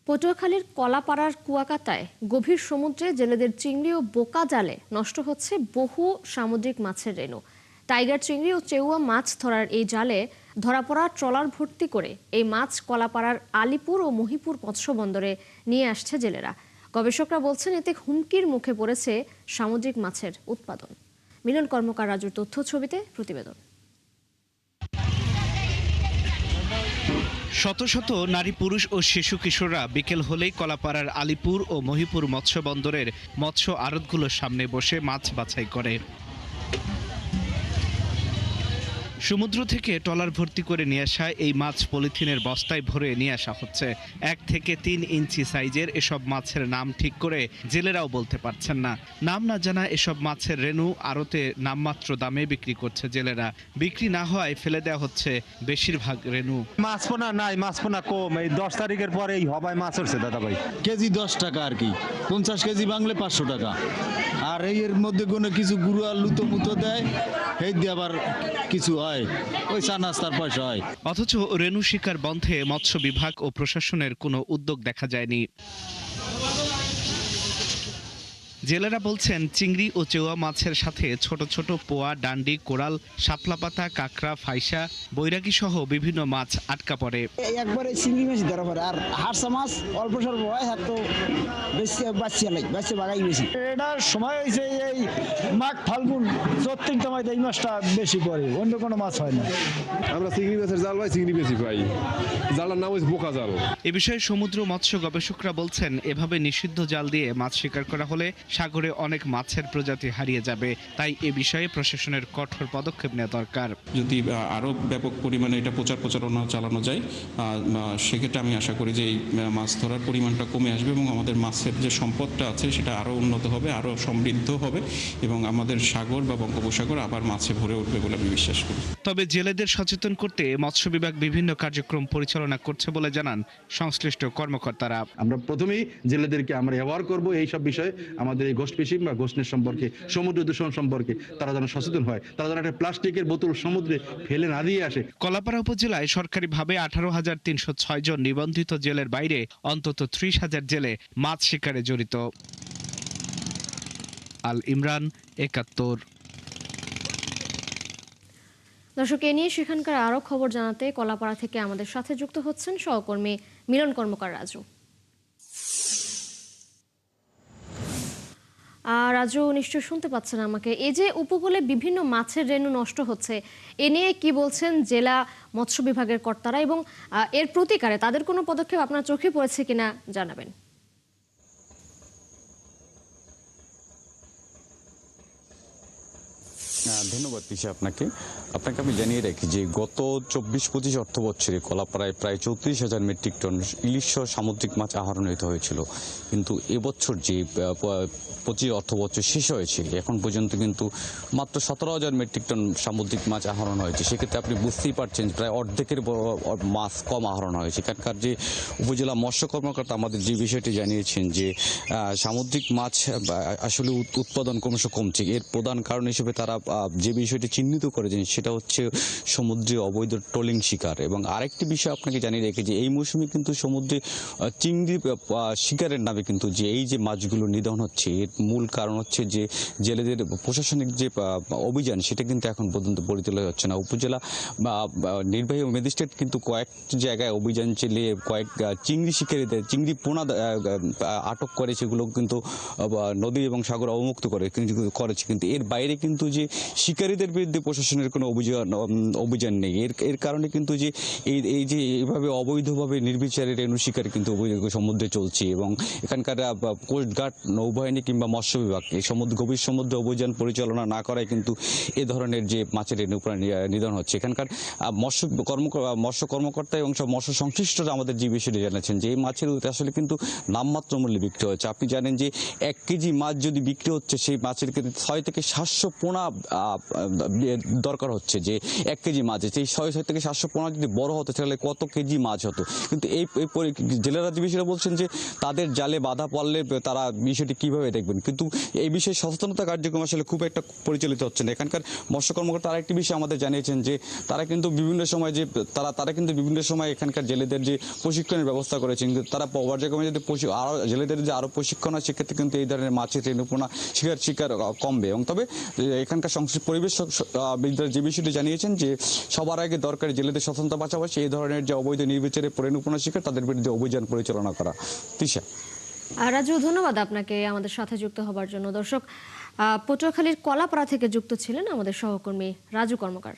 পটুয়াখালীর কলাপাড়ার কুয়াকাটায় গভীর সমুদ্রে জেলেদের চিংড়ি ও বোকা জালে নষ্ট হচ্ছে বহু সামুদ্রিক মাছের রেণু। টাইগার চিংড়ি ও চেউয়া মাছ ধরার এই জালে ধরা পড়া ট্রলার ভর্তি করে এই মাছ কলাপাড়ার আলিপুর ও মহিপুর মৎস্য বন্দরে নিয়ে আসছে জেলেরা। গবেষকরা বলছেন এতে হুমকির মুখে পড়েছে সামুদ্রিক মাছের উৎপাদন। মিলন কর্মকার রাজুর তথ্য ছবিতে প্রতিবেদন। শত শত নারী, পুরুষ ও শিশু কিশোররা বিকেল হলেই কলাপাড়ার আলিপুর ও মহিপুর মৎস্য বন্দরের মৎস্য আড়তগুলোর সামনে বসে মাছ বাছাই করে। সমুদ্র থেকে ট্রলার ভর্তি করে নিয়ে আসা এই মাছ পলিথিনের বস্তায় ভরে নিয়ে আসা হচ্ছে। 1 থেকে 3 ইঞ্চি সাইজের এসব মাছের নাম ঠিক করে জেলেরাও বলতে পারছেন না। নাম না জানা এসব মাছের রেণু আড়তে নামমাত্র দামে বিক্রি করছে জেলেরা। বিক্রি না হওয়ায় ফেলে দেওয়া হচ্ছে বেশিরভাগ রেণু। মাছপোনা নাই, মাছপোনা কম। এই 10 তারিখের পরে এই হবায় মাছ উঠছে দাদা ভাই। কেজি 10 টাকা আর কি, 50 কেজি বাংলে 500 টাকা। আর এর মধ্যে কোনো কিছু গুঁড়ো আর লুতো মুতো দেয়, এই দিয়ে আবার কিছু হয়, ওই চা নাস্তার পয়সা হয়। অথচ রেণু শিকার বন্ধে মৎস্য বিভাগ ও প্রশাসনের কোনো উদ্যোগ দেখা যায়নি। জেলেরা বলছেন চিংড়ি ও চেওয়া মাছের সাথে ছোট ছোট পোয়া, ডান্ডি, কোরাল, শাপলা পাতা, কাঁকড়া, ফাইসা, বৈরাগী সহ বিভিন্ন মাছ আটকা পড়ে। একবারে চিংড়ি মাছ ধরা পড়ে, আর হারসা মাছ অল্প স্বল্প হয়, হাত তো বেশি বাচ্চা বাগাই বেশি। এটার সময় হয়েছে এই মাঘ ফাল্গুন চৈত্র মাসে এই মাছটা বেশি পড়ে, অন্য কোনো মাছ হয় না। আমরা চিংড়ি মাছের জাল পাই, চিংড়ি বেশি পাই। জালের নাম হচ্ছে বোকা জাল। এ বিষয়ে সমুদ্র মৎস্য গবেষকরা বলছেন এভাবে নিষিদ্ধ জাল দিয়ে মাছ শিকার করা হলে সাগরে অনেক মাছের প্রজাতি হারিয়ে যাবে। তাই এ বিষয়ে প্রশাসনের কঠোর পদক্ষেপ নেওয়া দরকার। যদি আরও ব্যাপক পরিমাণে এটা প্রচারণা চালানো যায়, সেক্ষেত্রে আমি আশা করি যে এই মাছ ধরার পরিমাণটা কমে আসবে এবং আমাদের মাছের যে সম্পদটা আছে সেটা আরও উন্নত হবে, আরও সমৃদ্ধ হবে এবং আমাদের সাগর বা বঙ্গোপসাগর আবার মাছে ভরে উঠবে বলে আমি বিশ্বাস করি। তবে জেলেদের সচেতন করতে মৎস্য বিভাগ বিভিন্ন কার্যক্রম পরিচালনা করছে বলে জানান সংশ্লিষ্ট কর্মকর্তারা। আমরা প্রথমেই জেলেদেরকে আমরা ব্যবহার করব এই সব বিষয়ে। আমাদের এই গোস্ট ফিশিং বা গোস্টের সম্পর্কে, সমুদ্র দূষণ সম্পর্কে তারা যেন সচেতন হয়, তারা যেন একটা প্লাস্টিকের বোতল সমুদ্রে ফেলে না দিয়ে আসে। কলাপাড়া উপজেলায় সরকারিভাবে 18,306 জন নিবন্ধিত জেলের বাইরে অন্তত 30,000 জেলে মাছ শিকারে জড়িত। আল ইমরান, 71। দর্শক, এ নিয়ে সেখানকার আরো খবর জানাতে কলাপাড়া থেকে আমাদের সাথে যুক্ত হচ্ছেন সহকর্মী মিলন কর্মকার রাজু। রাজু, নিশ্চয় শুনতে পাচ্ছেন আমাকে। এই যে উপকূলে বিভিন্ন মাছের রেণু নষ্ট হচ্ছে, এ নিয়ে কি বলছেন জেলা মৎস্য বিভাগের কর্তারা এবং এর প্রতিকারে তাদের কোনো পদক্ষেপ আপনার চোখে পড়েছে কিনা জানাবেন। ধন্যবাদ তিশা। আপনাকে আমি জানিয়ে রাখি যে গত 24-25 অর্থ বছরে কলাপাড়ায় প্রায় 34,000 মেট্রিক টন ইলিশ সামুদ্রিক মাছ আহরণিত হয়েছিল। কিন্তু এবছর যে 25 অর্থ বছর শেষ হয়েছে এখন পর্যন্ত কিন্তু মাত্র 17,000 মেট্রিক টন সামুদ্রিক মাছ আহরণ হয়েছে। সেক্ষেত্রে আপনি বুঝতেই পারছেন প্রায় অর্ধেকের মাছ কম আহরণ হয়েছে। এখানকার যে উপজেলা মৎস্য কর্মকর্তা আমাদের যে বিষয়টি জানিয়েছেন যে সামুদ্রিক মাছ আসলে উৎপাদন ক্রমশ কমছে। এর প্রধান কারণ হিসেবে তারা যে বিষয়টি চিহ্নিত করেছেন সেটা হচ্ছে সমুদ্রে অবৈধ ট্রলিং শিকার। এবং আরেকটি বিষয় আপনাকে জানিয়ে রেখে যে এই মৌসুমে কিন্তু সমুদ্রে চিংড়ি শিকারের নামে কিন্তু যে এই যে মাছগুলো নিধন হচ্ছে, এর মূল কারণ হচ্ছে যে জেলেদের প্রশাসনিক যে অভিযান সেটা কিন্তু এখন পর্যন্ত পরিচালিত হচ্ছে না। উপজেলা নির্বাহী ম্যাজিস্ট্রেট কিন্তু কয়েক জায়গায় অভিযান চালিয়ে কয়েক চিংড়ি শিকারীদের চিংড়ি পোনা আটক করে সেগুলো কিন্তু নদী এবং সাগর অবমুক্ত করেছে। কিন্তু এর বাইরে কিন্তু যে শিকারীদের বিরুদ্ধে প্রশাসনের কোনো অভিযান নেই। এর কারণে কিন্তু যে এই যে এইভাবে অবৈধভাবে নির্বিচারে রেণু শিকার কিন্তু সমুদ্রে চলছে এবং এখানকার কোস্টগার্ড, নৌবাহিনী কিংবা মৎস্য বিভাগ এই গভীর সমুদ্রে অভিযান পরিচালনা না করায় কিন্তু এ ধরনের যে মাছের রেণু নিধন হচ্ছে। এখানকার মৎস্য কর্মকর্তা এবং সব মৎস্য সংশ্লিষ্টরা আমাদের যে বিষয়টি জানাচ্ছেন যে এই মাছের আসলে কিন্তু নামমাত্র মূল্যে বিক্রি হচ্ছে। আপনি জানেন যে 1 কেজি মাছ যদি বিক্রি হচ্ছে সেই মাছের ক্ষেত্রে 6 থেকে 700 পোনা দরকার হচ্ছে যে 1 কেজি মাছ এই 600 থেকে 700 পোনা যদি বড় হতো তাহলে কত কেজি মাছ হতো। কিন্তু এই জেলেরা বিষয়টা বলছেন যে তাদের জালে বাধা পড়লে তারা বিষয়টি কিভাবে দেখবেন, কিন্তু এই বিষয়ে সচেতনতা কার্যক্রম আসলে খুব একটা পরিচালিত হচ্ছে না। এখানকার মৎস্য কর্মকর্তা আরেকটি বিষয় আমাদের জানিয়েছেন যে তারা কিন্তু বিভিন্ন সময় এখানকার জেলেদের যে প্রশিক্ষণের ব্যবস্থা করেছেন, কিন্তু তারা পর্যায়ক্রমে যদি আরো জেলেদের যে আরো প্রশিক্ষণ হয় সেক্ষেত্রে কিন্তু এই ধরনের মাছের রেণুপোনা শিকার কমবে। এবং তবে এখানকার সংশ্লিষ্ট পরিবেশ বিদরা যে বিষয়টি জানিয়েছেন যে সবার আগে দরকারি জেলেদের সচেতনতা পাশাপাশি এই ধরনের যে অবৈধ নির্বিচারে রেণুপোনা শিকার তাদের বিরুদ্ধে অভিযান পরিচালনা করা। তৃষা। রাজু, ধন্যবাদ আপনাকে আমাদের সাথে যুক্ত হবার জন্য। দর্শক, পটুয়াখালীর কলাপাড়া থেকে যুক্ত ছিলেন আমাদের সহকর্মী রাজু কর্মকার।